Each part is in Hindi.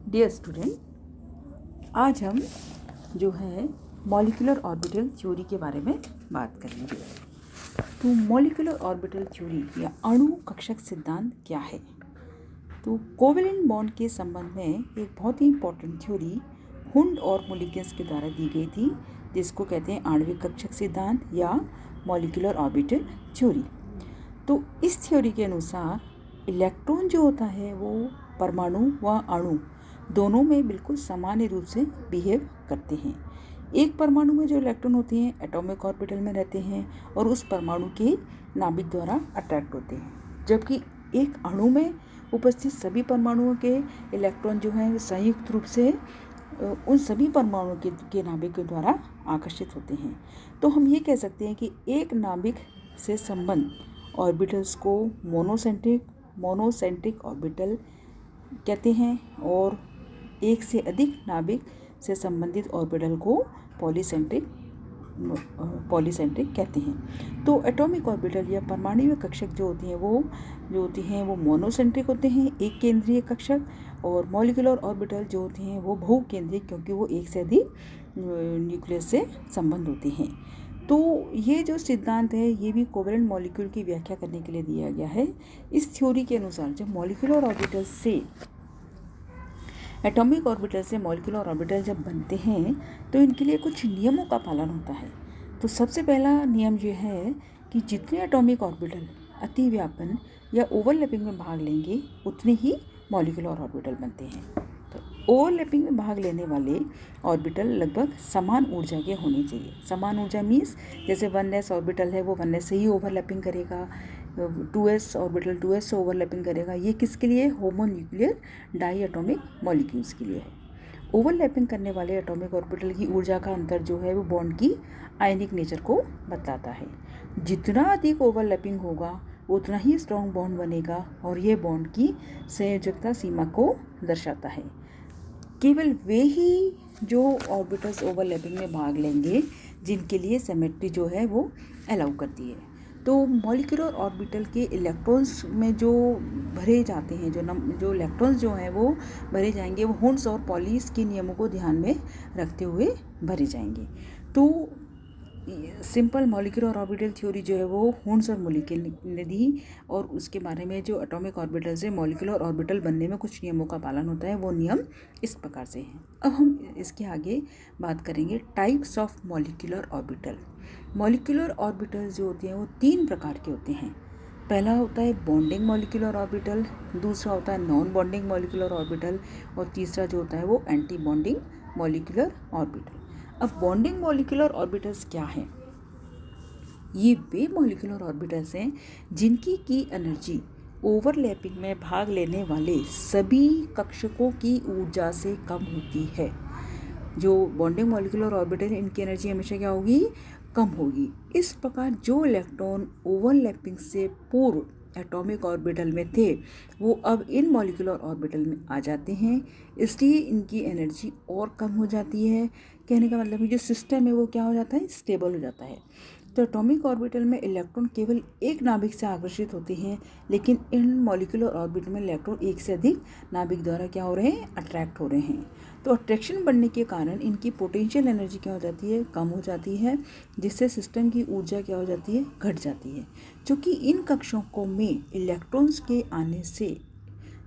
डियर स्टूडेंट, आज हम जो है मॉलिक्यूलर ऑर्बिटल थ्योरी के बारे में बात करेंगे। तो मॉलिक्यूलर ऑर्बिटल थ्योरी या अणु कक्षक सिद्धांत क्या है? तो कोवेलेंट बॉन्ड के संबंध में एक बहुत ही इंपॉर्टेंट थ्योरी हुंड और मुलिकन्स के द्वारा दी गई थी, जिसको कहते हैं आणविक कक्षक सिद्धांत या मॉलिक्यूलर ऑर्बिटल थ्योरी। तो इस थ्योरी के अनुसार इलेक्ट्रॉन जो होता है वो परमाणु व अणु दोनों में बिल्कुल सामान्य रूप से बिहेव करते हैं। एक परमाणु में जो इलेक्ट्रॉन होते हैं एटॉमिक ऑर्बिटल में रहते हैं और उस परमाणु के नाभिक द्वारा अट्रैक्ट होते हैं, जबकि एक अणु में उपस्थित सभी परमाणुओं के इलेक्ट्रॉन जो हैं संयुक्त रूप से उन सभी परमाणुओं के नाभिक के द्वारा आकर्षित होते हैं। तो हम ये कह सकते हैं कि एक नाभिक से संबंध ऑर्बिटल्स को मोनोसेंट्रिक ऑर्बिटल कहते हैं और एक से अधिक नाभिक से संबंधित ऑर्बिटल को पॉलीसेंट्रिक कहते हैं। तो एटॉमिक ऑर्बिटल या परमाणु कक्षक जो होती हैं वो मोनोसेंट्रिक होते हैं, एक केंद्रीय कक्षक, और मॉलिक्यूलर ऑर्बिटल जो होते हैं वो बहुकेंद्रिक, क्योंकि वो एक से अधिक न्यूक्लियस से संबंध होते हैं। तो ये जो सिद्धांत है ये भी कोवेलेंट मॉलिक्यूल की व्याख्या करने के लिए दिया गया है। इस थ्योरी के अनुसार जब मॉलिक्यूलर ऑर्बिटल से एटॉमिक ऑर्बिटल से मॉलिक्यूलर ऑर्बिटल जब बनते हैं तो इनके लिए कुछ नियमों का पालन होता है। तो सबसे पहला नियम ये है कि जितने एटॉमिक ऑर्बिटल अतिव्यापन या ओवरलैपिंग में भाग लेंगे उतने ही मॉलिक्यूलर ऑर्बिटल बनते हैं। तो ओवरलैपिंग में भाग लेने वाले ऑर्बिटल लगभग समान ऊर्जा के होने चाहिए। समान ऊर्जा मीन्स जैसे 1s ऑर्बिटल है वो 1s से ही ओवरलैपिंग करेगा, 2s ऑर्बिटल 2s से ओवरलैपिंग करेगा। ये किसके लिए? होमोन्यूक्लियर डाई एटॉमिक मॉलिक्यूल्स के लिए है। ओवरलैपिंग करने वाले एटॉमिक ऑर्बिटल की ऊर्जा का अंतर जो है वो बॉन्ड की आयनिक नेचर को बताता है। जितना अधिक ओवरलैपिंग होगा उतना ही स्ट्रॉन्ग बॉन्ड बनेगा और ये बॉन्ड की संयोजकता सीमा को दर्शाता है। केवल वे ही जो ऑर्बिटल्स ओवरलैपिंग में भाग लेंगे जिनके लिए सिमेट्री जो है वो अलाउ करती है। तो मॉलिक्यूलर ऑर्बिटल के इलेक्ट्रॉन्स में जो भरे जाते हैं, जो इलेक्ट्रॉन्स जो हैं वो भरे जाएंगे, वो हुंड्स और पॉलीस के नियमों को ध्यान में रखते हुए भरे जाएंगे। तो सिंपल मॉलिक्यूलर ऑर्बिटल थ्योरी जो है वो हुंड्स और मुलिकन ने दी, और उसके बारे में जो एटॉमिक ऑर्बिटल से मॉलिक्यूलर ऑर्बिटल बनने में कुछ नियमों का पालन होता है, वो नियम इस प्रकार से हैं। अब हम इसके आगे बात करेंगे types of molecular orbital. Molecular orbital जो होते हैं वो 3 प्रकार के होते हैं। पहला होता है बॉन्डिंग मॉलिक्यूलर ऑर्बिटल, दूसरा होता है नॉन बॉन्डिंग मॉलिक्यूलर ऑर्बिटल, और तीसरा जो होता है वो एंटी बॉन्डिंग मॉलिक्यूलर ऑर्बिटल। अब बॉन्डिंग मॉलिक्यूलर ऑर्बिटल्स क्या हैं? ये वे मॉलिक्यूलर ऑर्बिटल्स हैं जिनकी की एनर्जी ओवरलैपिंग में भाग लेने वाले सभी कक्षकों की ऊर्जा से कम होती है। जो बॉन्डिंग मॉलिक्यूलर ऑर्बिटल है इनकी एनर्जी हमेशा क्या होगी? कम होगी। इस प्रकार जो इलेक्ट्रॉन ओवरलैपिंग से पूर्व एटॉमिक ऑर्बिटल में थे वो अब इन मॉलिक्यूलर ऑर्बिटल में आ जाते हैं, इसलिए इनकी एनर्जी और कम हो जाती है। कहने का मतलब है जो सिस्टम है वो क्या हो जाता है? स्टेबल हो जाता है। तो एटॉमिक ऑर्बिटल में इलेक्ट्रॉन केवल एक नाभिक से आकर्षित होते हैं, लेकिन इन मॉलिक्यूलर ऑर्बिटल में इलेक्ट्रॉन एक से अधिक नाभिक द्वारा क्या हो रहे हैं? अट्रैक्ट हो रहे हैं। तो अट्रैक्शन बढ़ने के कारण इनकी पोटेंशियल एनर्जी क्या हो जाती है? कम हो जाती है, जिससे सिस्टम की ऊर्जा क्या हो जाती है? घट जाती है। क्योंकि इन कक्षकों में इलेक्ट्रॉन्स के आने से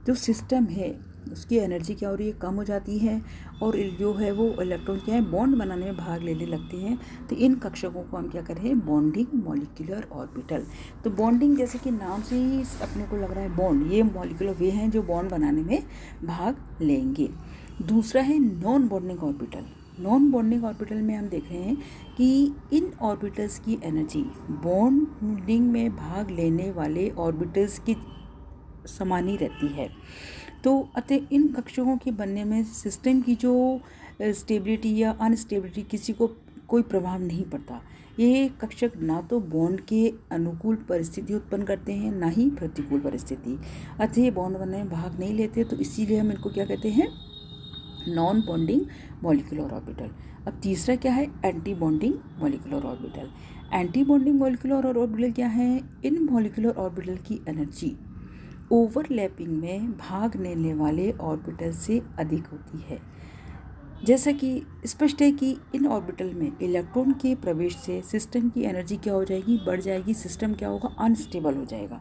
जो सिस्टम है उसकी एनर्जी क्या हो रही है? कम हो जाती है, और जो है वो इलेक्ट्रॉन क्या है? बॉन्ड बनाने में भाग लेने लगते हैं। तो इन कक्षकों को हम क्या कर रहे हैं? Bonding molecular orbital. तो बॉन्डिंग जैसे कि नाम से ही अपने को लग रहा है बॉन्ड, ये मॉलिक्यूलर वे हैं जो बॉन्ड बनाने में भाग लेंगे। दूसरा है non bonding orbital. Non bonding orbital में हम देख रहे हैं कि इन ऑर्बिटल्स की एनर्जी बॉन्डिंग में भाग लेने वाले ऑर्बिटल्स की समान ही रहती है। तो अतः इन कक्षकों के बनने में सिस्टम की जो स्टेबिलिटी या अनस्टेबिलिटी किसी को कोई प्रभाव नहीं पड़ता। ये कक्षक ना तो बॉन्ड के अनुकूल परिस्थिति उत्पन्न करते हैं ना ही प्रतिकूल परिस्थिति, अतः ये बॉन्ड बनने में भाग नहीं लेते। तो इसीलिए हम इनको क्या कहते हैं? Non bonding molecular orbital. अब तीसरा क्या है? Anti bonding molecular orbital. Anti bonding molecular orbital क्या है? इन मॉलिक्यूलर ऑर्बिटल की एनर्जी ओवरलैपिंग में भाग लेने वाले ऑर्बिटल से अधिक होती है। जैसा कि स्पष्ट है कि इन ऑर्बिटल में इलेक्ट्रॉन के प्रवेश से सिस्टम की एनर्जी क्या हो जाएगी, बढ़ जाएगी। सिस्टम क्या होगा, अनस्टेबल हो जाएगा।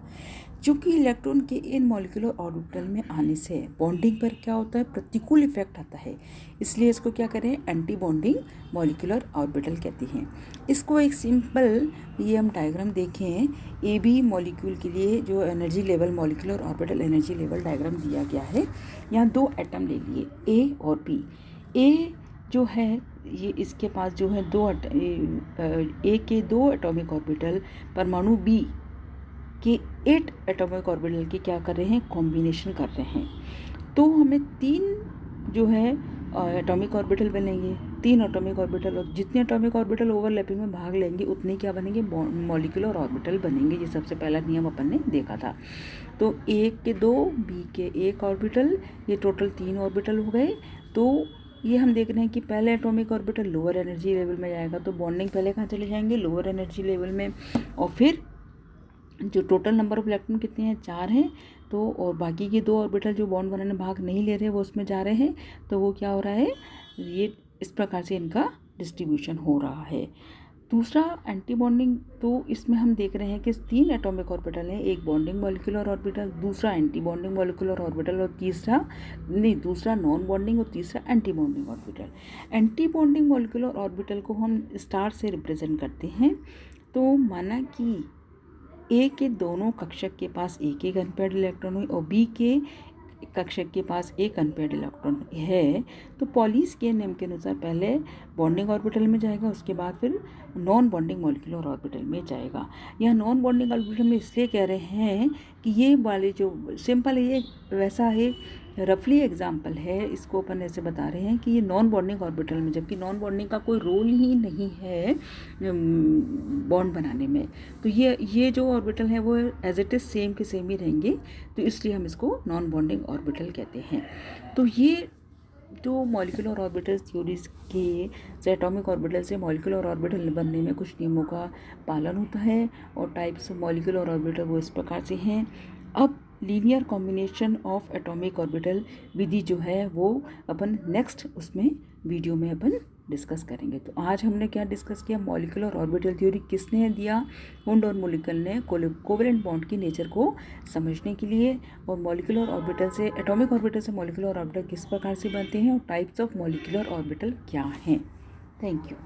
चूँकि इलेक्ट्रॉन के इन मॉलिक्यूलर ऑर्बिटल में आने से बॉन्डिंग पर क्या होता है, प्रतिकूल इफेक्ट आता है। इसलिए इसको क्या करें, एंटी बॉन्डिंग मॉलिक्यूलर ऑर्बिटल कहते हैं। इसको एक सिंपल ये हम डायग्राम देखें, ए बी मॉलिक्यूल के लिए जो energy level, molecular orbital energy level diagram दिया गया है। यहाँ दो एटम ले लिए, ए और बी। ए जो है ये इसके पास जो है ए के 2 एटॉमिक ऑर्बिटल परमाणु बी के 8 एटॉमिक ऑर्बिटल के क्या कर रहे हैं, कॉम्बिनेशन कर रहे हैं। तो हमें 3 जो है एटॉमिक ऑर्बिटल बनेंगे, 3 एटॉमिक ऑर्बिटल, और जितने एटॉमिक ऑर्बिटल ओवरलैपिंग में भाग लेंगे उतने क्या बनेंगे, मॉलिक्यूलर ऑर्बिटल बनेंगे। ये सबसे पहला नियम अपन ने देखा था। तो ए के 2, बी के 1 ऑर्बिटल, ये टोटल 3 ऑर्बिटल हो गए। तो ये हम देख रहे हैं कि पहले atomic orbital lower energy level में जाएगा, तो बॉन्डिंग पहले कहाँ चले जाएंगे, लोअर एनर्जी लेवल में। और फिर जो टोटल नंबर ऑफ इलेक्ट्रॉन कितने हैं, 4 हैं। तो और बाकी के 2 ऑर्बिटल जो बॉन्ड बनाने में भाग नहीं ले रहे वो उसमें जा रहे हैं। तो वो क्या हो रहा है, ये इस प्रकार से इनका डिस्ट्रीब्यूशन हो रहा है। दूसरा एंटी बॉन्डिंग, तो इसमें हम देख रहे हैं कि 3 एटॉमिक ऑर्बिटल हैं, एक बॉन्डिंग मॉलिक्यूलर ऑर्बिटल, दूसरा एंटी बॉन्डिंग मॉलिक्यूलर ऑर्बिटल, और दूसरा नॉन बॉन्डिंग और तीसरा anti bonding orbital. Anti bonding molecular orbital को हम स्टार से रिप्रेजेंट करते हैं। तो माना कि ए के दोनों कक्षक के पास एक एक अनपेयर्ड इलेक्ट्रॉन हुई और बी के कक्षक के पास एक अनपेयर्ड इलेक्ट्रॉन है, तो पॉलीज के नियम के अनुसार पहले बॉन्डिंग ऑर्बिटल में जाएगा, उसके बाद फिर नॉन बॉन्डिंग मॉलिक्यूलर ऑर्बिटल में जाएगा। यह नॉन बॉन्डिंग ऑर्बिटल में इसलिए कह रहे हैं कि ये वाले जो सिंपल है, ये वैसा है, रफली एग्जाम्पल है, इसको अपन ऐसे बता रहे हैं कि ये नॉन बॉन्डिंग ऑर्बिटल में, जबकि नॉन बॉन्डिंग का कोई रोल ही नहीं है बॉन्ड बनाने में। तो ये जो ऑर्बिटल है वो एज इट इज़ सेम के सेम ही रहेंगे, तो इसलिए हम इसको नॉन बॉन्डिंग ऑर्बिटल कहते हैं। तो ये जो मॉलिक्यूलर ऑर्बिटल थ्योरीज के एटॉमिक ऑर्बिटल से मॉलिक्यूलर ऑर्बिटल बनने में कुछ नियमों का पालन होता है, और टाइप्स ऑफ मॉलिक्यूलर ऑर्बिटल वो इस प्रकार से हैं। अब linear combination of atomic orbital विधि जो है वो अपन नेक्स्ट उसमें वीडियो में अपन डिस्कस करेंगे। तो आज हमने क्या डिस्कस किया, मॉलिक्यूलर ऑर्बिटल थ्योरी किसने दिया, हुंड और मुलिकल ने कोवेलेंट बॉन्ड की नेचर को समझने के लिए, और मॉलिक्यूलर ऑर्बिटल से, एटॉमिक ऑर्बिटल से मॉलिक्यूलर ऑर्बिटल किस प्रकार से बनते हैं, और टाइप्स ऑफ मॉलिक्यूलर ऑर्बिटल क्या हैं। Thank you.